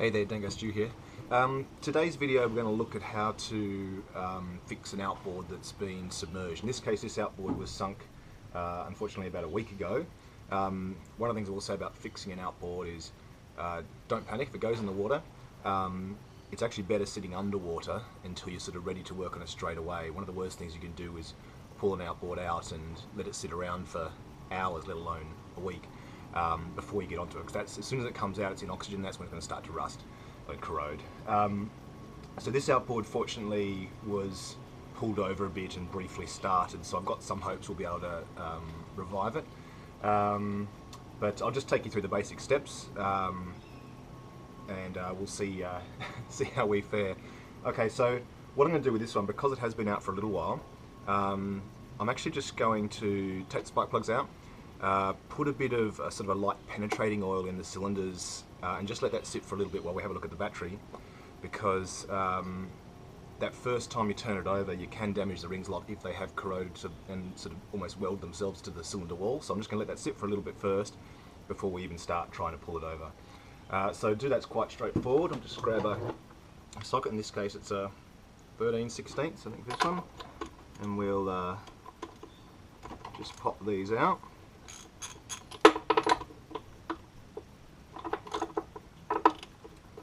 Hey there, Dangar here. Today's video we're going to look at how to fix an outboard that's been submerged. In this case, this outboard was sunk unfortunately about a week ago. One of the things I will say about fixing an outboard is don't panic if it goes in the water. It's actually better sitting underwater until you're sort of ready to work on it straight away. One of the worst things you can do is pull an outboard out and let it sit around for hours, let alone a week. Before you get onto it, because as soon as it comes out, it's in oxygen, that's when it's going to start to rust and corrode. So this outboard fortunately was pulled over a bit and briefly started, so I've got some hopes we'll be able to revive it. But I'll just take you through the basic steps and we'll see see how we fare. Okay, so what I'm going to do with this one, because it has been out for a little while, I'm actually just going to take the spark plugs out, put a bit of sort of a light penetrating oil in the cylinders and just let that sit for a little bit while we have a look at the battery, because that first time you turn it over you can damage the rings a lot if they have corroded and sort of almost weld themselves to the cylinder wall. So I'm just going to let that sit for a little bit first before we even start trying to pull it over. So to do that's quite straightforward. I'll just grab a socket. In this case it's a 13/16, I think this one, and we'll just pop these out.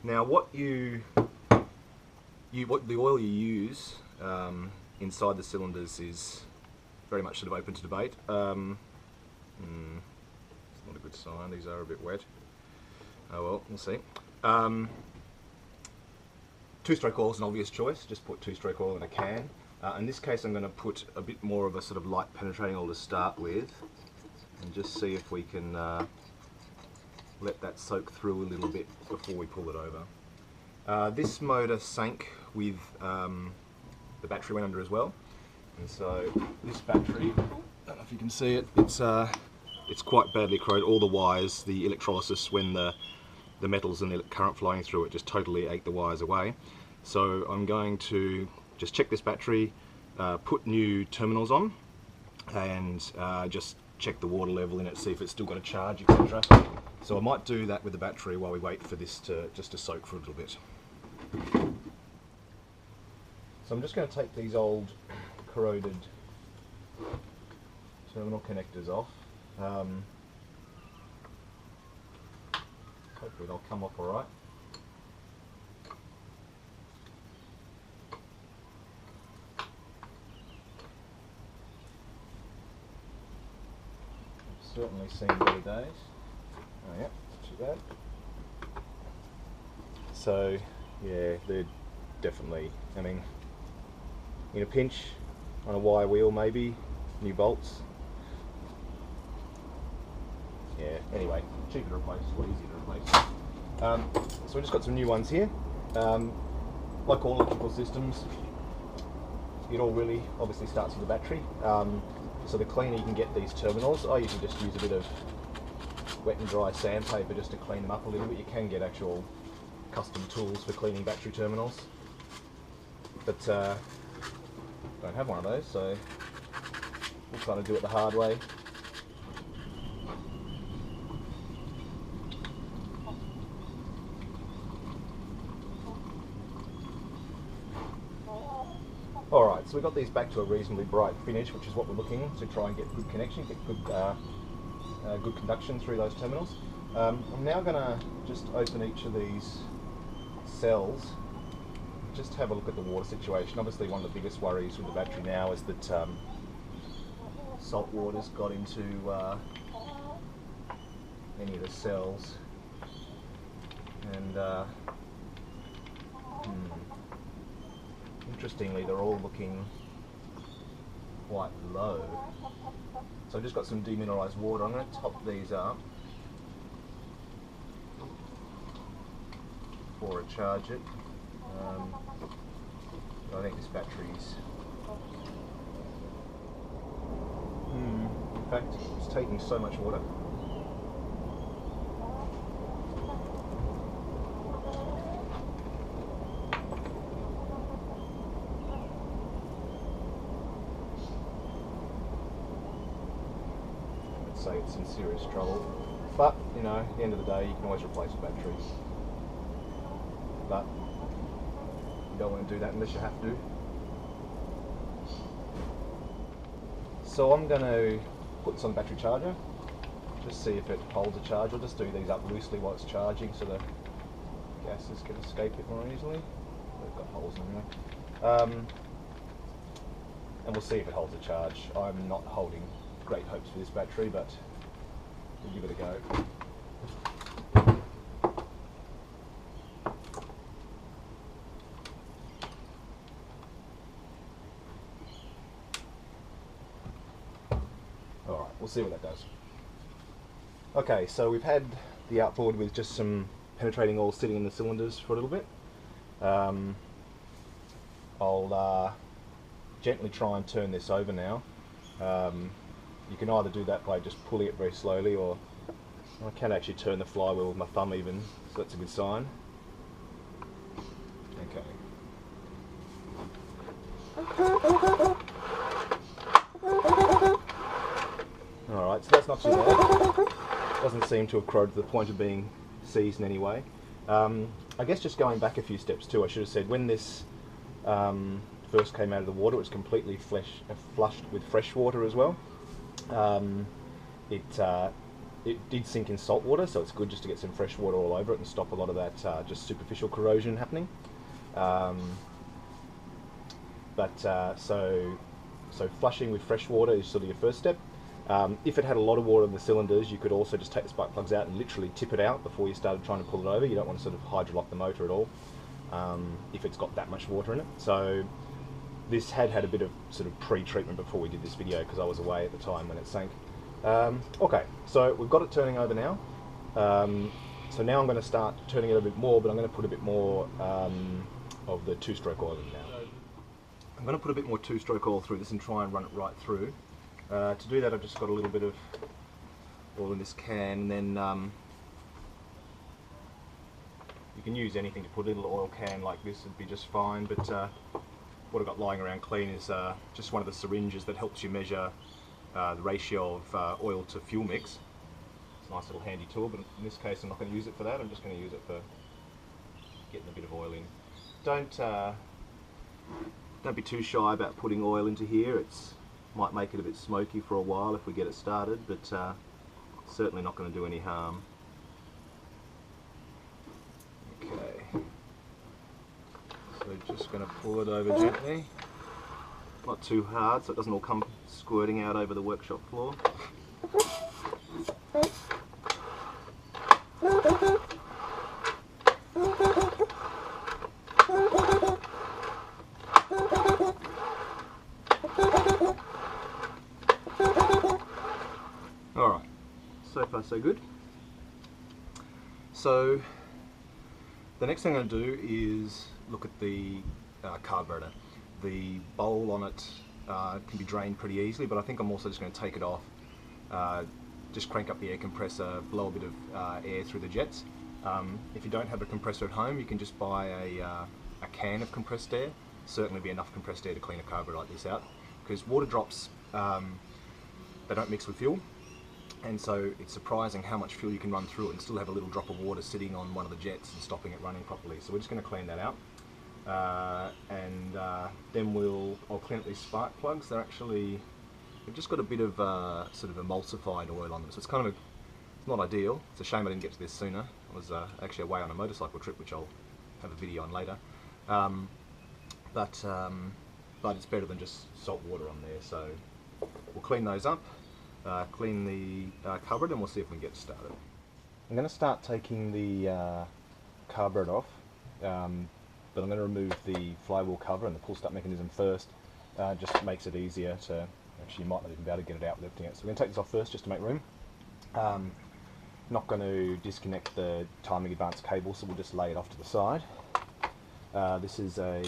Now what the oil you use inside the cylinders is very much sort of open to debate. It's not a good sign, these are a bit wet. Oh well, we'll see. Two-stroke oil is an obvious choice, just put two-stroke oil in a can. In this case I'm going to put a bit more of a sort of light penetrating oil to start with and just see if we can let that soak through a little bit before we pull it over. This motor sank with the battery went under as well, and so this battery, I don't know if you can see it, it's quite badly corroded. All the wires, the electrolysis, when the metals and the current flowing through it just totally ate the wires away. So I'm going to just check this battery, put new terminals on, and just check the water level in it, see if it's still got a charge, etc. So I might do that with the battery while we wait for this just to soak for a little bit. So I'm just going to take these old corroded terminal connectors off. Hopefully they'll come off alright. Certainly seen better days. Oh yeah, not too bad. So yeah, they're definitely, I mean, in a pinch, on a wire wheel maybe, new bolts. Yeah, anyway, cheaper to replace, or easier to replace. So we just got some new ones here. Like all electrical systems, it all really obviously starts with the battery. So the cleaner you can get these terminals, I usually just use a bit of wet and dry sandpaper just to clean them up a little bit. You can get actual custom tools for cleaning battery terminals, but don't have one of those, so we'll kind of do it the hard way. Alright, so we got these back to a reasonably bright finish, which is what we're looking to try and get good connection, get good conduction through those terminals. I'm now going to just open each of these cells, just have a look at the water situation. Obviously one of the biggest worries with the battery now is that salt water's got into any of the cells, and interestingly they're all looking quite low. So I've just got some demineralised water. I'm going to top these up before I charge it. I think this battery's in fact it's taking so much water. Say it's in serious trouble, but you know, at the end of the day you can always replace a battery. but you don't want to do that unless you have to. So I'm going to put this on the battery charger, just see if it holds a charge. I'll just do these up loosely while it's charging so the gases can escape it more easily. They've got holes in there. And we'll see if it holds a charge. I'm not holding great hopes for this battery, but we'll give it a go. Alright, we'll see what that does. Okay, so we've had the outboard with just some penetrating oil sitting in the cylinders for a little bit. I'll gently try and turn this over now. You can either do that by just pulling it very slowly, or I can actually turn the flywheel with my thumb even, so that's a good sign. Okay. Alright, so that's not too bad. Doesn't seem to have corroded to the point of being seized in any way. I guess just going back a few steps too, I should have said when this first came out of the water, it was completely flushed with fresh water as well. It did sink in salt water, so it's good just to get some fresh water all over it and stop a lot of that just superficial corrosion happening. So flushing with fresh water is sort of your first step. If it had a lot of water in the cylinders, you could also just take the spark plugs out and literally tip it out before you started trying to pull it over. You don't want to sort of hydrolock the motor at all if it's got that much water in it. So this had a bit of sort of pre-treatment before we did this video because I was away at the time when it sank. Okay, so we've got it turning over now. So now I'm going to start turning it a bit more, but I'm going to put a bit more of the two-stroke oil in now. I'm going to put a bit more two-stroke oil through this and try and run it right through. To do that, I've just got a little bit of oil in this can, and then you can use anything to put in a little oil can like this, would be just fine, but what I've got lying around clean is just one of the syringes that helps you measure the ratio of oil to fuel mix. It's a nice little handy tool, but in this case I'm not going to use it for that, I'm just going to use it for getting a bit of oil in. Don't be too shy about putting oil into here. It's might make it a bit smoky for a while if we get it started, but certainly not going to do any harm. Okay, so just going to pull it over gently, not too hard so it doesn't all come squirting out over the workshop floor. Alright, so far so good. So the next thing I'm going to do is look at the carburetor. The bowl on it can be drained pretty easily, but I think I'm also just going to take it off, just crank up the air compressor, blow a bit of air through the jets. If you don't have a compressor at home, you can just buy a can of compressed air. Certainly be enough compressed air to clean a carburetor like this out, because water drops, they don't mix with fuel. And so it's surprising how much fuel you can run through it and still have a little drop of water sitting on one of the jets and stopping it running properly. So we're just going to clean that out, then I'll clean up these spark plugs. They've just got a bit of sort of emulsified oil on them, so it's kind of it's not ideal. It's a shame I didn't get to this sooner. I was actually away on a motorcycle trip, which I'll have a video on later. But it's better than just salt water on there. So we'll clean those up. Clean the carburetor, and we'll see if we can get started. I'm going to start taking the carburetor off, but I'm going to remove the flywheel cover and the pull start mechanism first. Just makes it easier to, actually you might not even be able to get it out lifting it. So we're going to take this off first just to make room. Not going to disconnect the timing advance cable, so we'll just lay it off to the side. This is a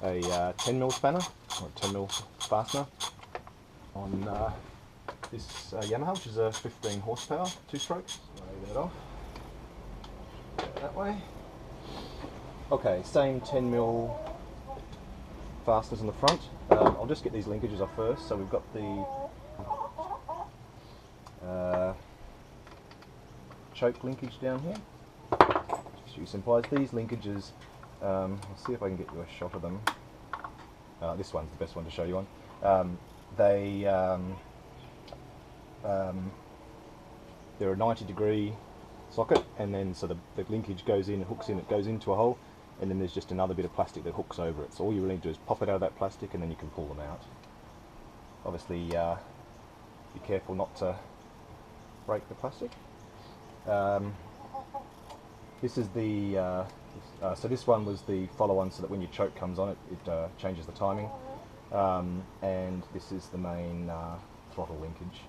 10mm spanner, or 10mm fastener, on this Yamaha, which is a 15 horsepower two-stroke. Lay that off. That way. Okay, same 10mm fasteners on the front. I'll just get these linkages off first. So we've got the choke linkage down here. Just issue implies. These linkages, I'll see if I can get you a shot of them. This one's the best one to show you on. They're a 90-degree socket, and then so the linkage goes in, hooks in, it goes into a hole, and then there's just another bit of plastic that hooks over it. So all you really need to do is pop it out of that plastic, and then you can pull them out. Obviously, be careful not to break the plastic. This is the so this one was the follow-on, so that when your choke comes on, it changes the timing. And this is the main throttle linkage.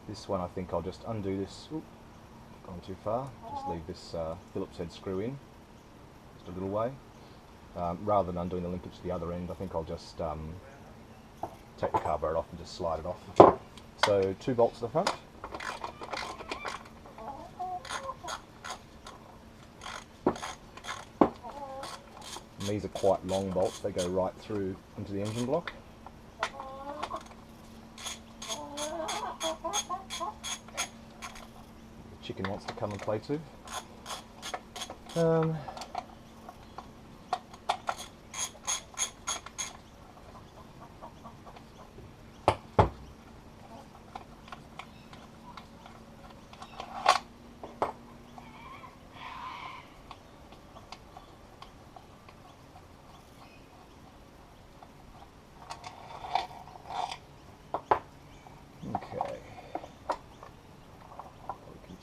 This one, I think I'll just undo this. Oop, gone too far. Just leave this Phillips head screw in, just a little way. Rather than undoing the linkage to the other end, I think I'll just take the carburetor off and just slide it off. So 2 bolts at the front. And these are quite long bolts, they go right through into the engine block. The chicken wants to come and play too.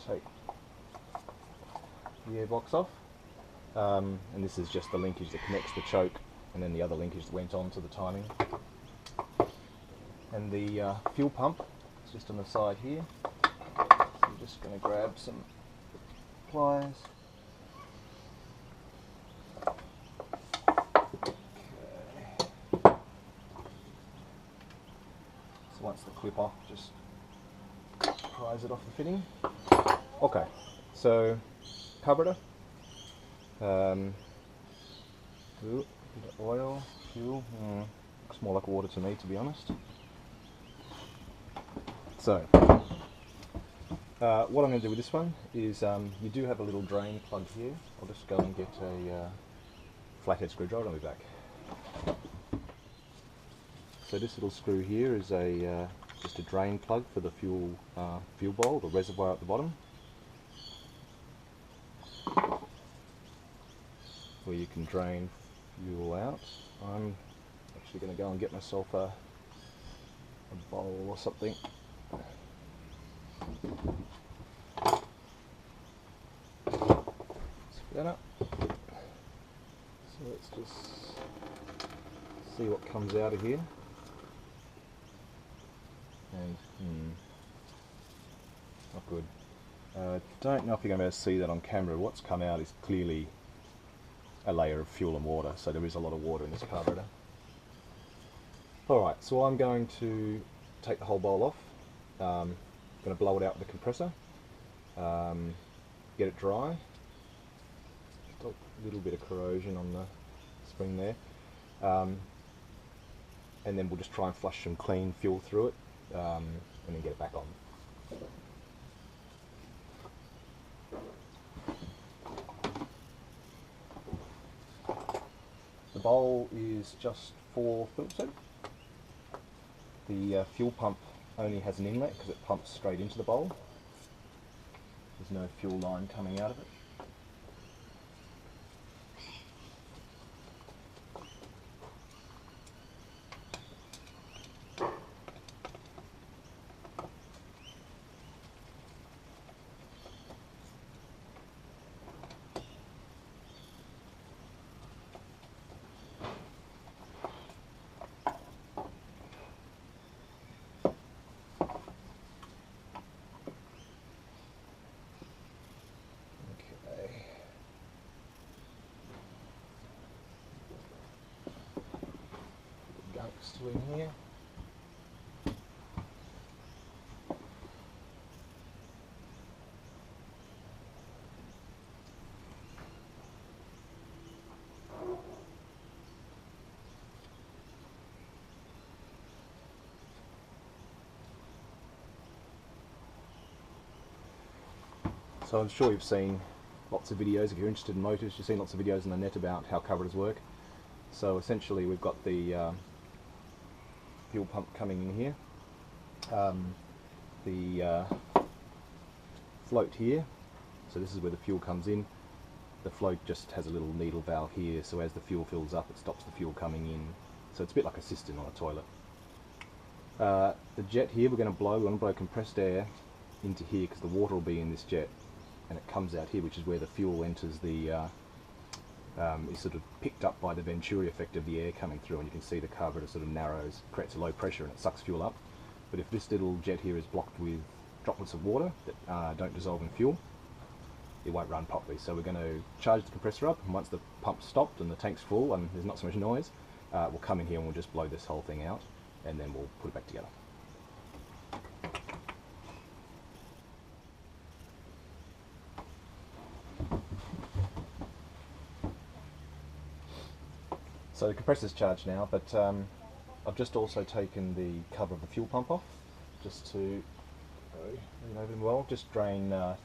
Take the airbox off, and this is just the linkage that connects the choke, and then the other linkage that went on to the timing. And the fuel pump is just on the side here, so I'm just going to grab some pliers. Okay. So once the clip off, just prise it off the fitting. Okay, so carburetor, bit of oil, fuel, looks more like water to me, to be honest. So, what I'm going to do with this one is, you do have a little drain plug here. I'll just go and get a flathead screwdriver and I'll be back. So this little screw here is just a drain plug for the fuel bowl, the reservoir at the bottom, where you can drain fuel out. I'm actually going to go and get myself a bowl or something. Split that up. So let's just see what comes out of here. And not good. Don't know if you're going to be able to see that on camera. What's come out is clearly a layer of fuel and water, so there is a lot of water in this carburetor. Alright, so I'm going to take the whole bowl off. I'm going to blow it out with the compressor, get it dry. Just a little bit of corrosion on the spring there, and then we'll just try and flush some clean fuel through it, and then get it back on. The bowl is just for Phillips head. The fuel pump only has an inlet because it pumps straight into the bowl. There's no fuel line coming out of it. Still in here. So I'm sure you've seen lots of videos. If you're interested in motors, you've seen lots of videos on the net about how carburetors work. So essentially we've got the fuel pump coming in here, the float here, so this is where the fuel comes in. The float just has a little needle valve here, so as the fuel fills up it stops the fuel coming in, so it's a bit like a cistern on a toilet. The jet here, we want to blow compressed air into here because the water will be in this jet, and it comes out here, which is where the fuel enters the is sort of picked up by the Venturi effect of the air coming through, and you can see the carburetor sort of narrows, creates a low pressure, and it sucks fuel up. But if this little jet here is blocked with droplets of water that don't dissolve in fuel, it won't run properly. So we're going to charge the compressor up, and once the pump's stopped and the tank's full and there's not so much noise, we'll come in here and we'll just blow this whole thing out, and then we'll put it back together. So the compressor's charged now, but I've just also taken the cover of the fuel pump off, just to over them well, just drain the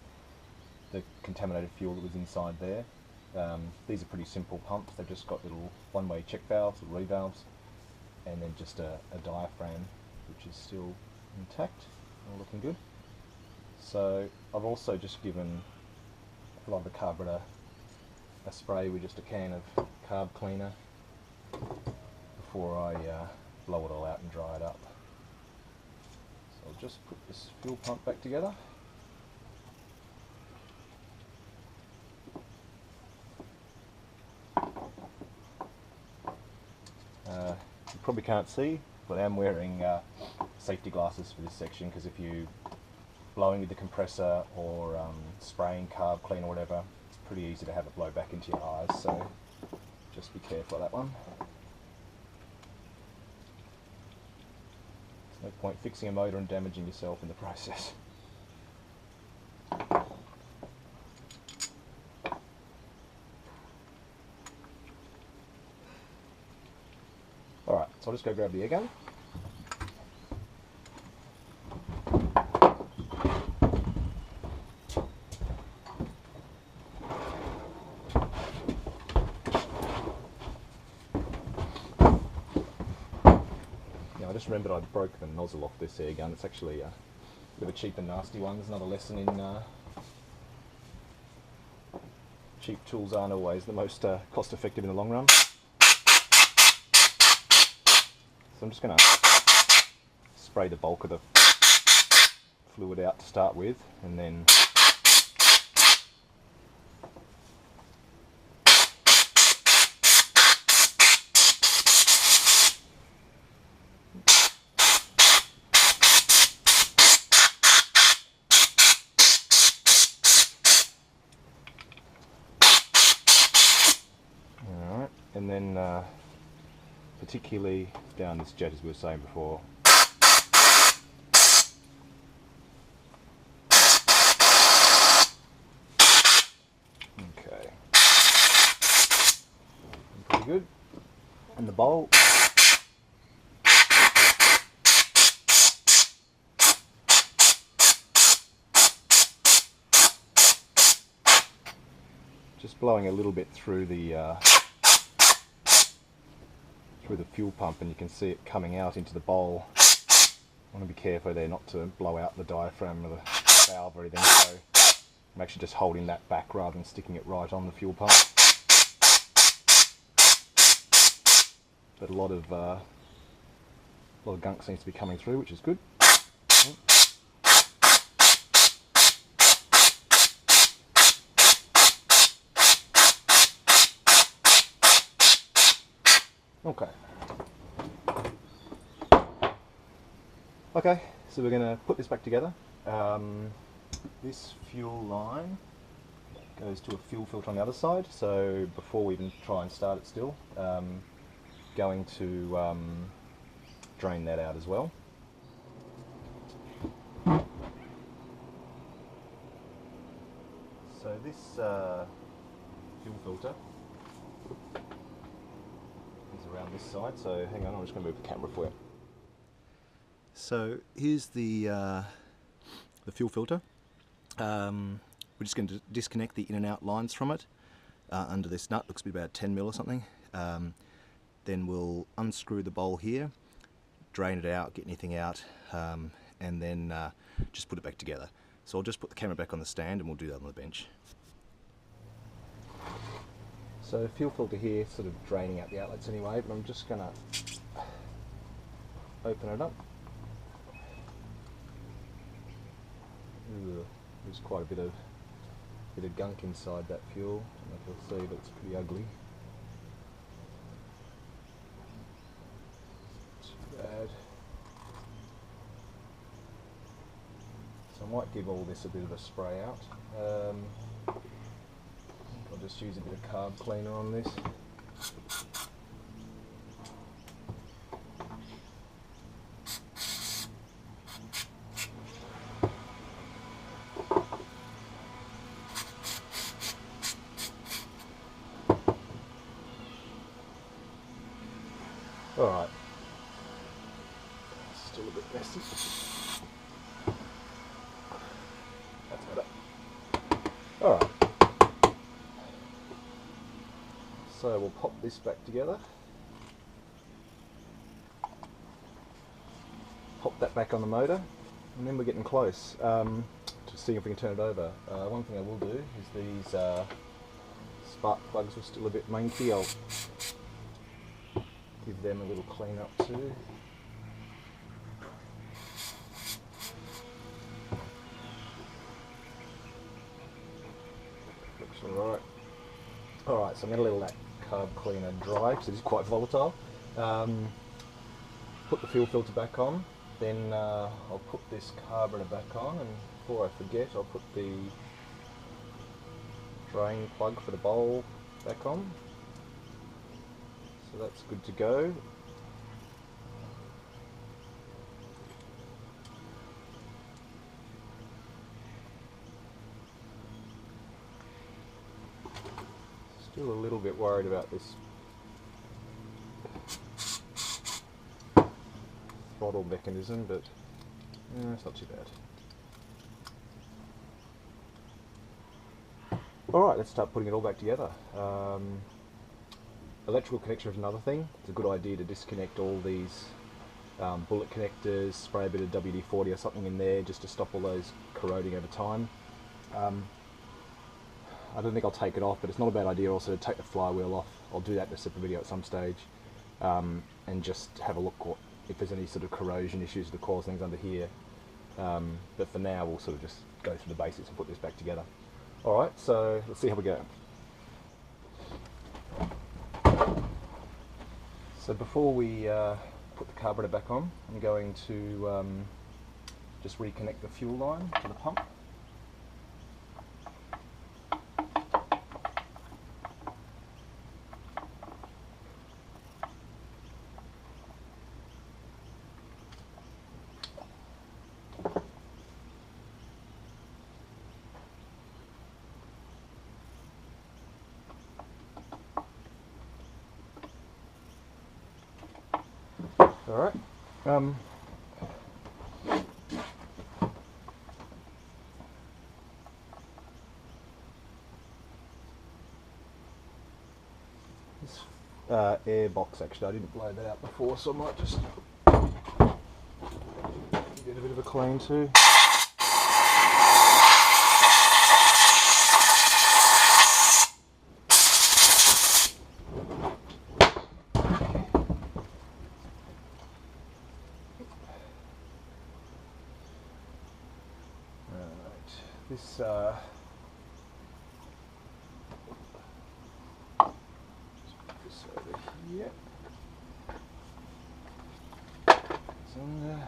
contaminated fuel that was inside there. These are pretty simple pumps. They've just got little one-way check valves, little revalves, and then just a diaphragm, which is still intact, all looking good. So I've also just given a lot of the carburetor a spray with just a can of carb cleaner before I blow it all out and dry it up. So I'll just put this fuel pump back together. You probably can't see, but I am wearing safety glasses for this section, because if you're blowing with the compressor or spraying carb clean or whatever, it's pretty easy to have it blow back into your eyes, so just be careful of that one. There's no point fixing a motor and damaging yourself in the process. Alright, so I'll just go grab the air gun. I just remembered I broke the nozzle off this air gun. It's actually a bit of a cheap and nasty one. There's another lesson in cheap tools aren't always the most cost effective in the long run. So I'm just going to spray the bulk of the fluid out to start with, and then particularly down this jet, as we were saying before. Okay, pretty good. And the bowl. Just blowing a little bit through the fuel pump, and you can see it coming out into the bowl. I want to be careful there not to blow out the diaphragm or the valve or anything, so I'm actually just holding that back rather than sticking it right on the fuel pump. But a lot of gunk seems to be coming through, which is good. Okay. Okay, so we're going to put this back together. This fuel line goes to a fuel filter on the other side, so before we even try and start it still, going to drain that out as well. So this fuel filter is around this side, so hang on, I'm just going to move the camera for you. So here's the fuel filter, which We're just going to disconnect the in and out lines from it under this nut. Looks to be about 10 mil or something. Then we'll unscrew the bowl here, drain it out, get anything out, and then just put it back together. So I'll just put the camera back on the stand and we'll do that on the bench. So fuel filter here, sort of draining out the outlets anyway, but I'm just going to open it up. Ugh, there's quite a bit of gunk inside that fuel. I don't know if you'll see, but it's pretty ugly. Too bad. So I might give all this a bit of a spray out. I'll just use a bit of carb cleaner on this. Alright, still a bit messy. That's better. Alright, so we'll pop this back together. Pop that back on the motor, and then we're getting close to seeing if we can turn it over. One thing I will do is these spark plugs are still a bit manky. I'll give them a little clean up too. Looks alright. Alright, so I'm going to let that carb cleaner dry because it is quite volatile. Put the fuel filter back on, then I'll put this carburetor back on, and before I forget I'll put the drain plug for the bowl back on. So that's good to go. Still a little bit worried about this throttle mechanism, but it's not too bad. Alright, let's start putting it all back together. Electrical connection is another thing. It's a good idea to disconnect all these bullet connectors, spray a bit of WD-40 or something in there just to stop all those corroding over time. I don't think I'll take it off, but it's not a bad idea also to take the flywheel off. I'll do that in a separate video at some stage, and just have a look if there's any sort of corrosion issues that cause things under here. But for now we'll sort of just go through the basics and put this back together. Alright, so let's see how we go. So before we put the carburetor back on, I'm going to just reconnect the fuel line to the pump. Alright. This air box, actually, I didn't blow that out before, so I might just get a bit of a clean too. This just put this over here. It's under.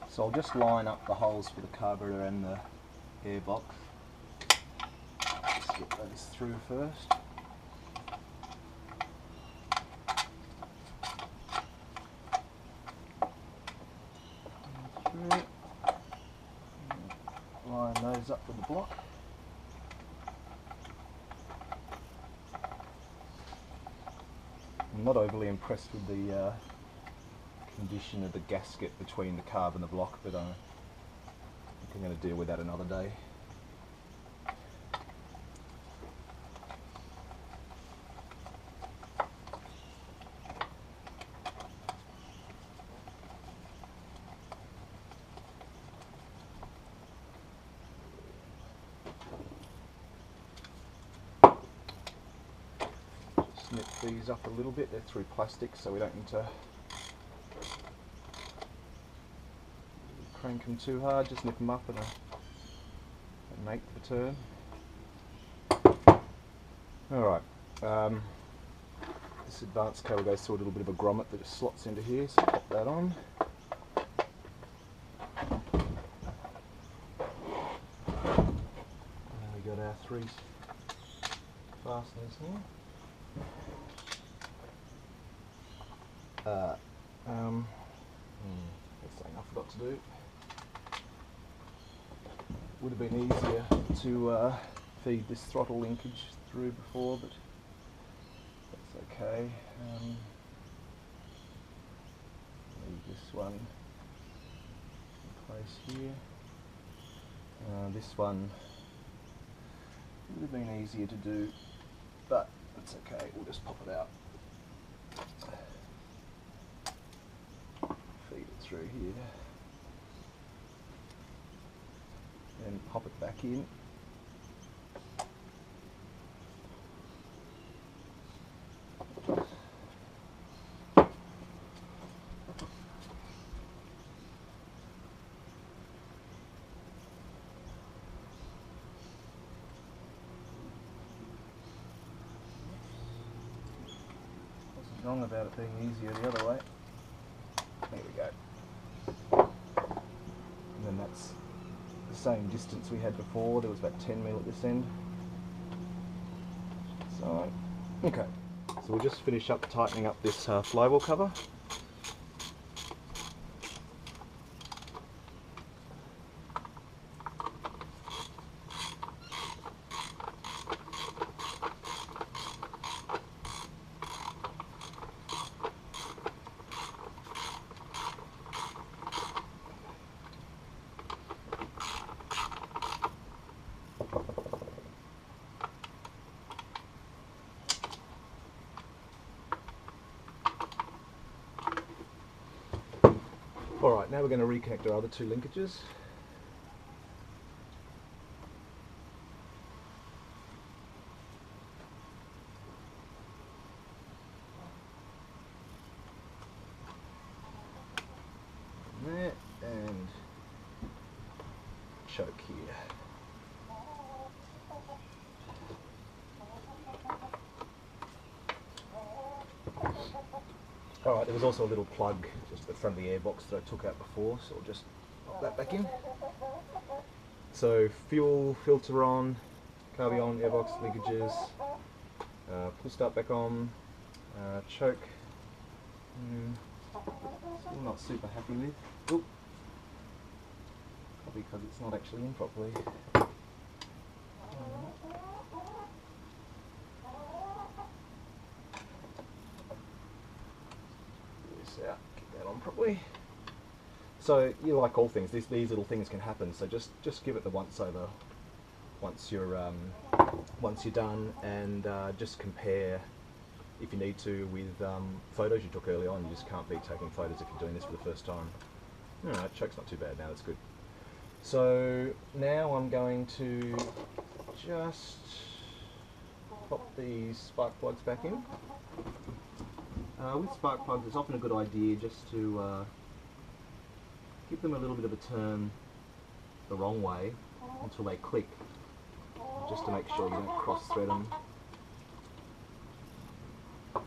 So I'll just line up the holes for the carburetor and the air box. Get those through first. Through. Line those up with the block. not overly impressed with the condition of the gasket between the carb and the block, but I think I'm going to deal with that another day. Snip these up a little bit, they're through plastic so we don't need to crank them too hard, just nip them up and make the turn. Alright, this advanced cable goes through a little bit of a grommet that just slots into here, so pop that on. And we got our 3 fasteners here. That's something I forgot to do. Would have been easier to feed this throttle linkage through before, but that's okay. Leave this one in place here. This one would have been easier to do, but that's okay, we'll just pop it out. Feed it through here. And pop it back in. What's wrong about it being easier the other way? There we go. And then that's the same distance we had before. There was about 10 mil at this end. So, okay. So we'll just finish up tightening up this flywheel cover. Alright, now we're going to reconnect our other 2 linkages. There, and choke here. Alright, there was also a little plug just at the front of the airbox that I took out before, so I'll just pop that back in. So fuel filter on, carby on, airbox linkages, pull start back on, choke, still not super happy with. Oop. Probably because it's not actually in properly. Out, get that on properly. So, like all things, these little things can happen. So just give it the once over once you're done, and just compare if you need to with photos you took early on. You just can't beat taking photos if you're doing this for the first time. Alright, choke's not too bad now. That's good. So now I'm going to just pop these spark plugs back in. With spark plugs, it's often a good idea just to give them a little bit of a turn the wrong way until they click, just to make sure you don't cross-thread them. Come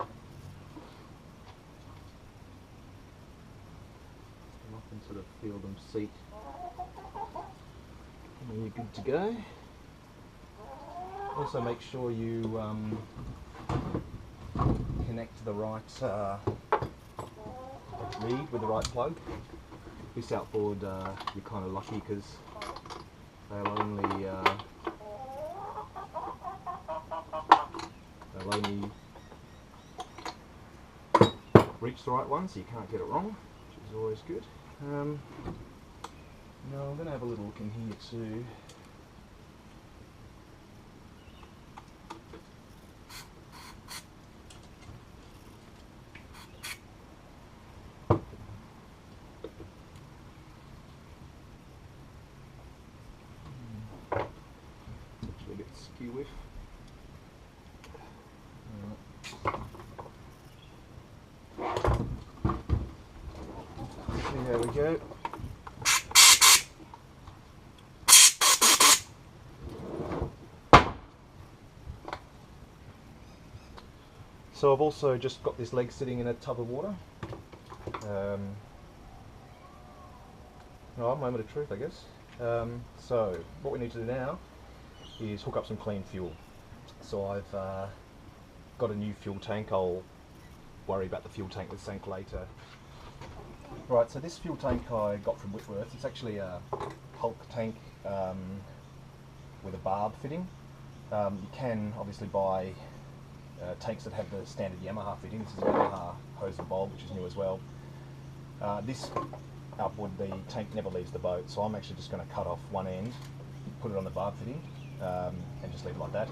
up and sort of feel them seat, and then you're good to go. Also make sure you connect the right lead with the right plug. This outboard, you're kind of lucky because they'll only reach the right one, so you can't get it wrong, which is always good. Now I'm going to have a little look in here too. Actually a bit skew with. There we go. So I've also just got this leg sitting in a tub of water. Moment of truth, I guess. So what we need to do now is hook up some clean fuel. So I've got a new fuel tank. I'll worry about the fuel tank that sank later. Right, so this fuel tank I got from Whitworth. It's actually a Hulk tank with a barb fitting. You can obviously buy tanks that have the standard Yamaha fitting. This is a Yamaha hose and bulb, which is new as well. This Outboard, the tank never leaves the boat, so I'm actually just going to cut off one end, put it on the barb fitting, and just leave it like that,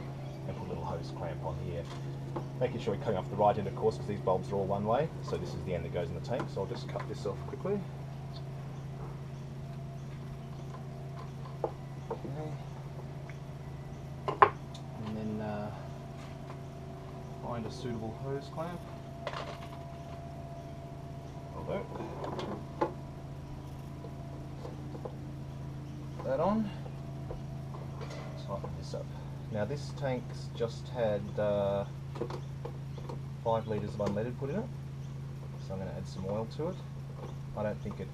and put a little hose clamp on here. Making sure we're cutting off the right end, of course, because these bulbs are all one way, so this is the end that goes in the tank, so I'll just cut this off quickly. Okay. And then find a suitable hose clamp. Although, put that on, tighten this up. Now this tank's just had 5 litres of unleaded put in it, so I'm going to add some oil to it. I don't think it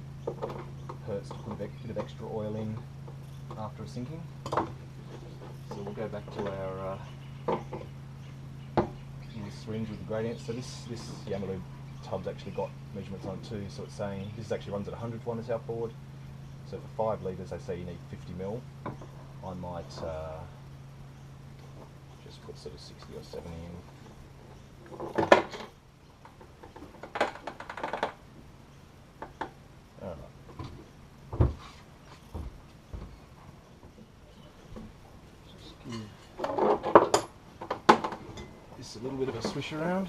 hurts to put a bit of extra oil in after a sinking. So we'll go back to our little syringe with the gradient. So this Yamaha tub's actually got measurements on it too, so it's saying this actually runs at 100 to 1 this outboard. So for 5 litres they say you need 50 mil. I might just put sort of 60 or 70 in. Alright. Just give this a little bit of a swish around.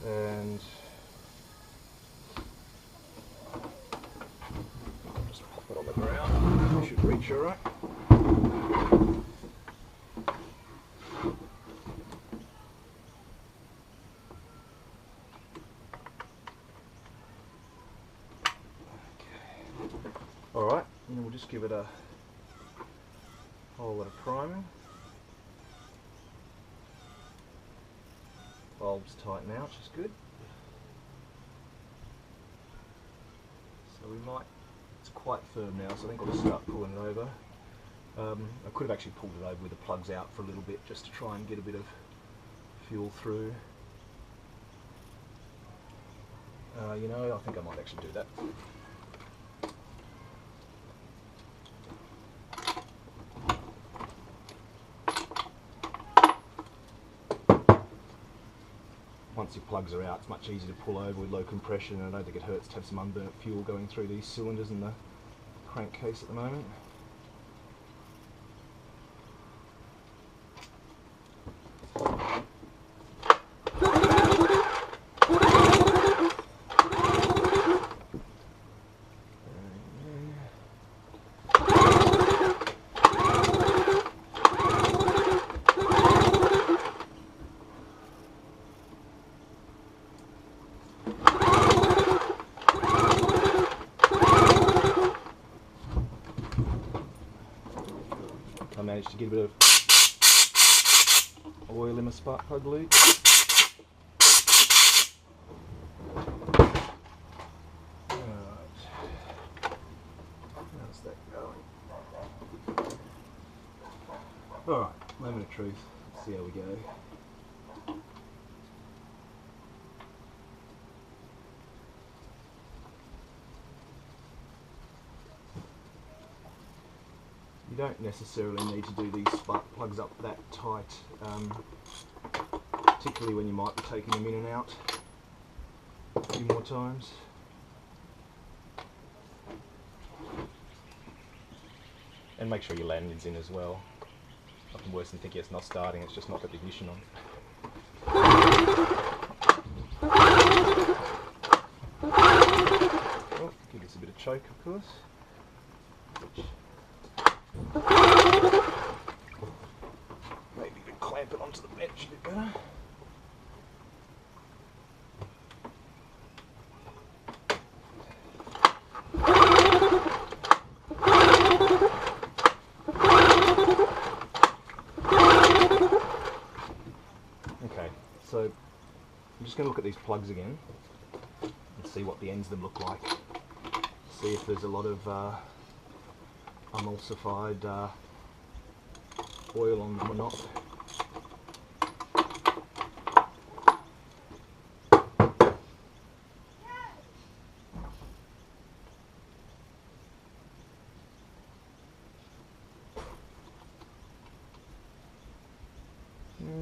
And just pop it on the ground. You should reach alright. Alright, and then we'll just give it a whole lot of priming. Bulbs tighten out, which is good. So we might, it's quite firm now, so I think I'll just start pulling it over. I could have actually pulled it over with the plugs out for a little bit just to try and get a bit of fuel through. You know, I think I might actually do that. Once your plugs are out, it's much easier to pull over with low compression, and I don't think it hurts to have some unburnt fuel going through these cylinders in the crankcase at the moment. I managed to get a bit of oil in my spark plug loop. Alright, how's that going? Alright, moment of truth, let's see how we go. You don't necessarily need to do these spark plugs up that tight. particularly when you might be taking them in and out a few more times. And make sure your landing's in as well. Nothing worse than thinking it's not starting, it's just not got the ignition on. Oh, give this a bit of choke, of course. Maybe you could clamp it onto the bench a bit better. Okay, so I'm just going to look at these plugs again and see what the ends of them look like. See if there's a lot of emulsified oil on them or not.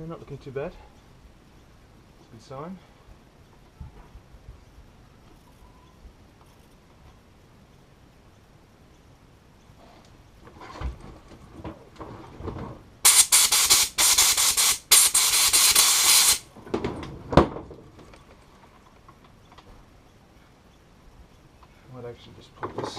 Not looking too bad. Good sign. I might actually just put this.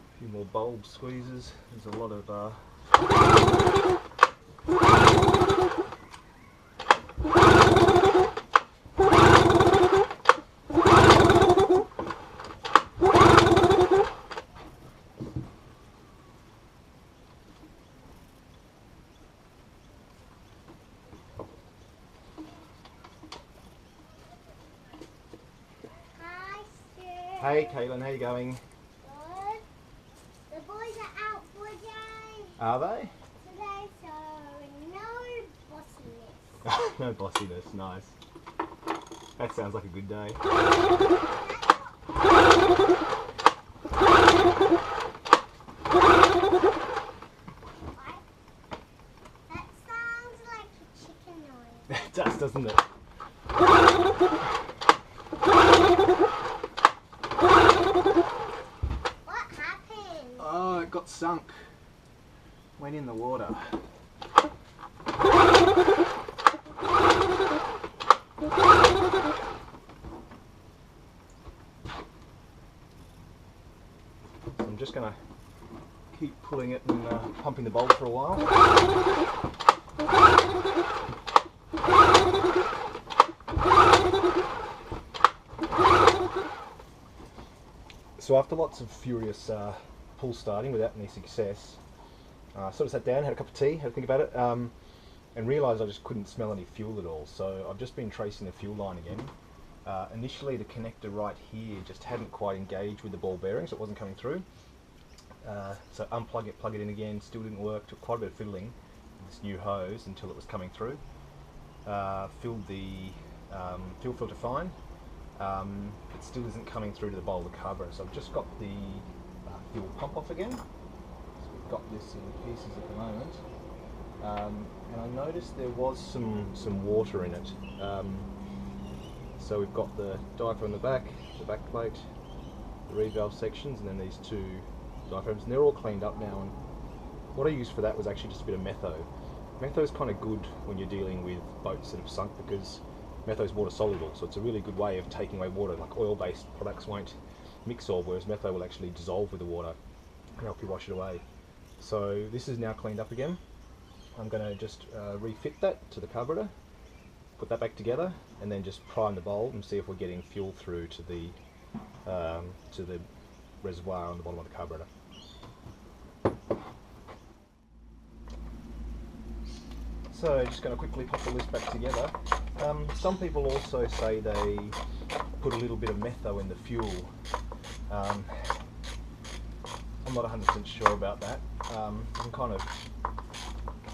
A few more bulb squeezes. There's a lot of Hey Caitlin, how you going? Good. The boys are out for a day Are they? today, so no bossiness. No bossiness, nice. That sounds like a good day. That sounds like a chicken noise. It does, doesn't it? What happened? Oh, it got sunk. Went in the water. So I'm just going to keep pulling it and pumping the bolt for a while. So after lots of furious pull starting without any success, sort of sat down, had a cup of tea, had to think about it, and realised I just couldn't smell any fuel at all. So I've just been tracing the fuel line again. Initially the connector right here just hadn't quite engaged with the ball bearing, so it wasn't coming through. So unplug it, plug it in again, still didn't work. Took quite a bit of fiddling with this new hose until it was coming through. Filled the fuel filter fine. It still isn't coming through to the bowl of the carburetor, so I've just got the fuel pump off again. So we've got this in pieces at the moment, and I noticed there was some water in it. So we've got the diaphragm on the back plate, the reed valve sections, and then these two diaphragms, and they're all cleaned up now. And what I used for that was actually just a bit of metho. Metho is kind of good when you're dealing with boats that have sunk because metho is water soluble, so it's a really good way of taking away water. Like oil-based products won't mix oil, whereas metho will actually dissolve with the water and help you wash it away. So this is now cleaned up again. I'm going to just refit that to the carburetor, put that back together, and then just prime the bulb and see if we're getting fuel through to the reservoir on the bottom of the carburetor. So just going to quickly pop the list back together. Some people also say they put a little bit of metho in the fuel. I'm not 100% sure about that. I can kind of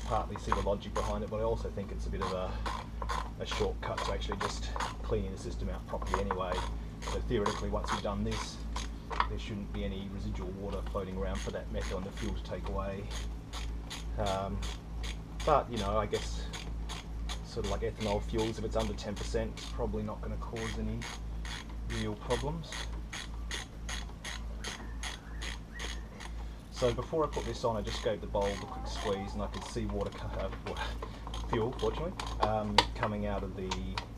partly see the logic behind it, but I also think it's a bit of a shortcut to actually just cleaning the system out properly anyway. So theoretically, once you've done this, there shouldn't be any residual water floating around for that metal and the fuel to take away. But you know, I guess sort of like ethanol fuels, if it's under 10%, it's probably not going to cause any real problems. So before I put this on, I just gave the bulb a quick squeeze, and I could see fuel, fortunately, coming out of the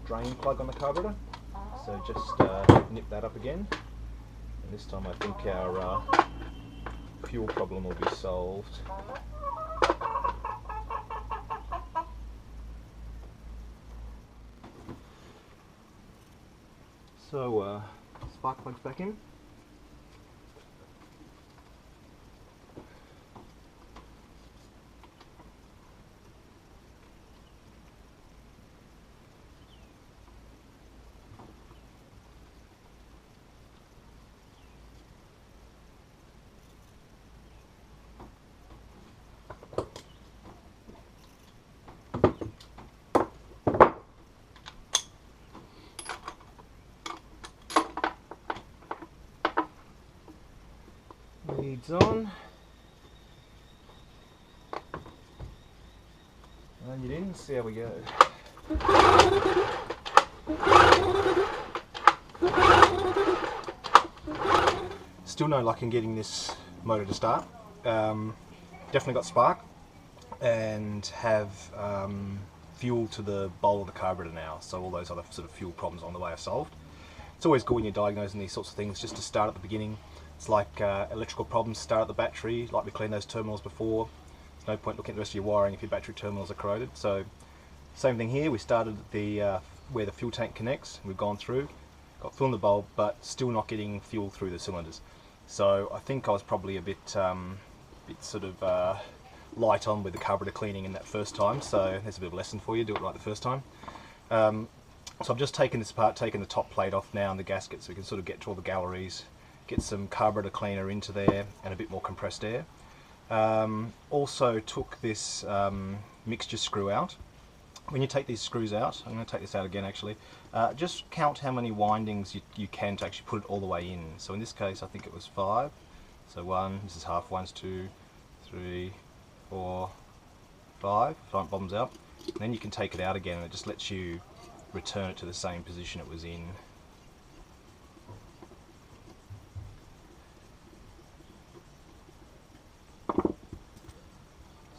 drain plug on the carburetor. So just nip that up again, and this time I think our fuel problem will be solved. So spark plugs back in. Leads on, and it in, see how we go. Still no luck in getting this motor to start. Definitely got spark and have fuel to the bowl of the carburetor now, so all those other sort of fuel problems on the way are solved. It's always good when you're diagnosing these sorts of things just to start at the beginning. It's like electrical problems, start at the battery, like we cleaned those terminals before. There's no point looking at the rest of your wiring if your battery terminals are corroded. So same thing here, we started at the where the fuel tank connects, we've gone through, got fuel in the bulb, but still not getting fuel through the cylinders. So I think I was probably a bit sort of light on with the carburetor cleaning in that first time, so there's a bit of a lesson for you, do it right the first time. So I'm just taking this apart, taking the top plate off now and the gasket so we can sort of get to all the galleries, get some carburetor cleaner into there and a bit more compressed air. Also took this mixture screw out. When you take these screws out, I'm going to take this out again actually, just count how many windings you can to actually put it all the way in. So in this case I think it was 5. So 1, this is half ones, 2, 3, 4, 5, front bottoms out. And then you can take it out again and it just lets you return it to the same position it was in.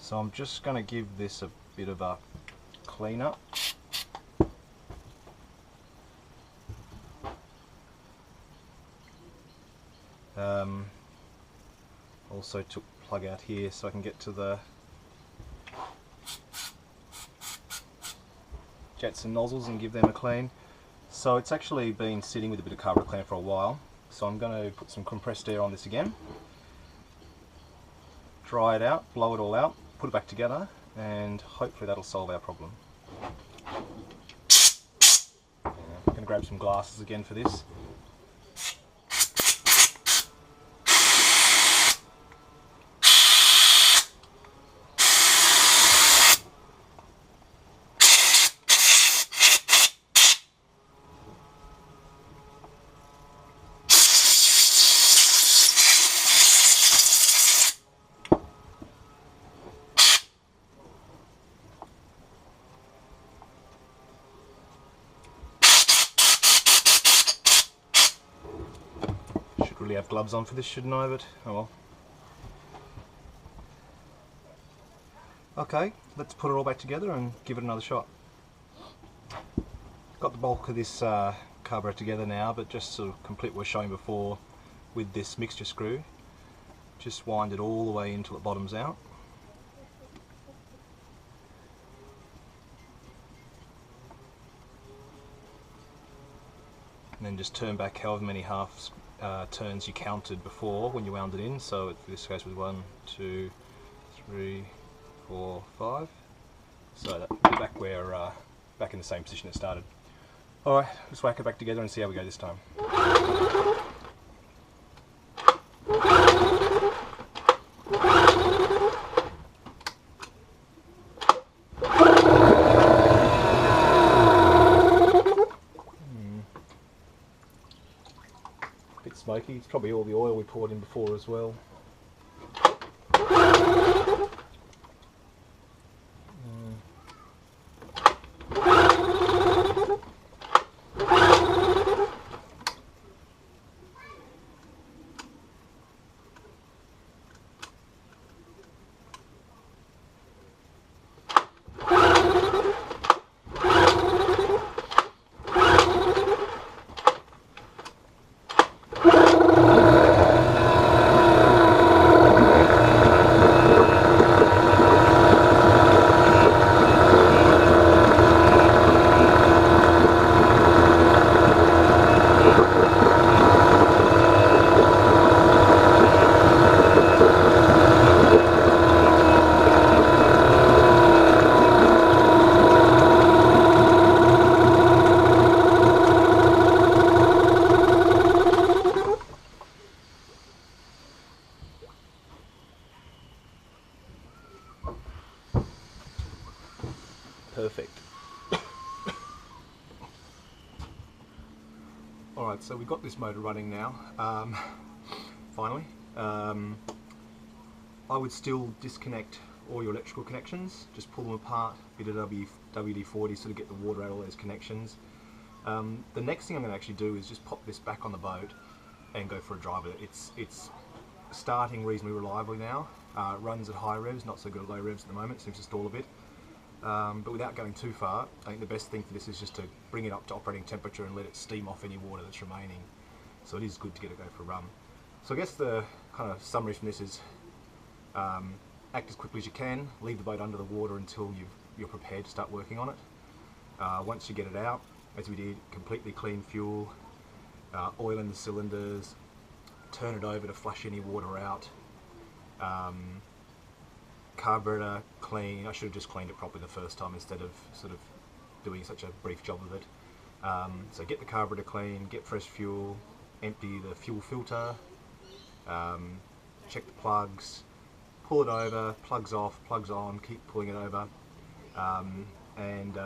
So I'm just going to give this a bit of a clean up. Also took plug out here so I can get to the jets and nozzles and give them a clean. So it's actually been sitting with a bit of carburetor cleaner for a while, so I'm going to put some compressed air on this again, dry it out, blow it all out, put it back together, and hopefully that'll solve our problem. I'm going to grab some glasses again for this. Really have gloves on for this, shouldn't I? But oh well. Okay, let's put it all back together and give it another shot. Got the bulk of this carburetor together now, but just sort of complete what I was showing before with this mixture screw. Just wind it all the way until it bottoms out. And then just turn back however many half turns you counted before when you wound it in. So this goes with 1, 2, 3, 4, 5. So that we're back where back in the same position it started. All right, let's whack it back together and see how we go this time. Bit smoky, It's probably all the oil we poured in before as well. Perfect. Alright, so we've got this motor running now, finally. I would still disconnect all your electrical connections, just pull them apart, bit of WD-40 sort of get the water out of all those connections. The next thing I'm going to actually do is just pop this back on the boat and go for a drive with it. It's starting reasonably reliably now, runs at high revs, not so good at low revs at the moment, seems to stall a bit. But without going too far, I think the best thing for this is just to bring it up to operating temperature and let it steam off any water that's remaining. So it is good to get it go for a run. So I guess the kind of summary from this is act as quickly as you can, leave the boat under the water until you're prepared to start working on it. Once you get it out, as we did, completely clean fuel, oil in the cylinders, turn it over to flush any water out. Carburetor clean. I should have just cleaned it properly the first time instead of sort of doing such a brief job of it. So get the carburetor clean, get fresh fuel, empty the fuel filter, check the plugs, pull it over, plugs off, plugs on, keep pulling it over, and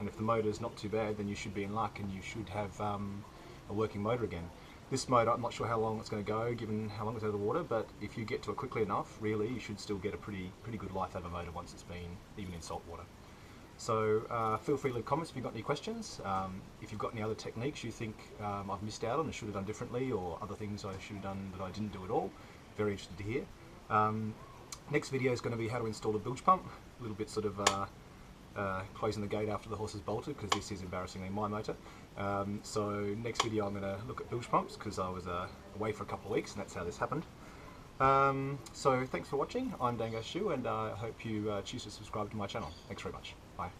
if the motor's not too bad, then you should be in luck and you should have a working motor again. This motor, I'm not sure how long it's going to go, given how long it's out of the water, but if you get to it quickly enough, really, you should still get a pretty good life out of a motor once it's been even in salt water. So feel free to leave comments if you've got any questions. If you've got any other techniques you think I've missed out on and should have done differently, or other things I should have done that I didn't do at all, very interested to hear. Next video is going to be how to install a bilge pump, a little bit sort of closing the gate after the horse has bolted, because this is embarrassingly my motor. So next video I'm going to look at bilge pumps, because I was away for a couple of weeks and that's how this happened. So thanks for watching. I'm Dangar, and I hope you choose to subscribe to my channel. Thanks very much. Bye.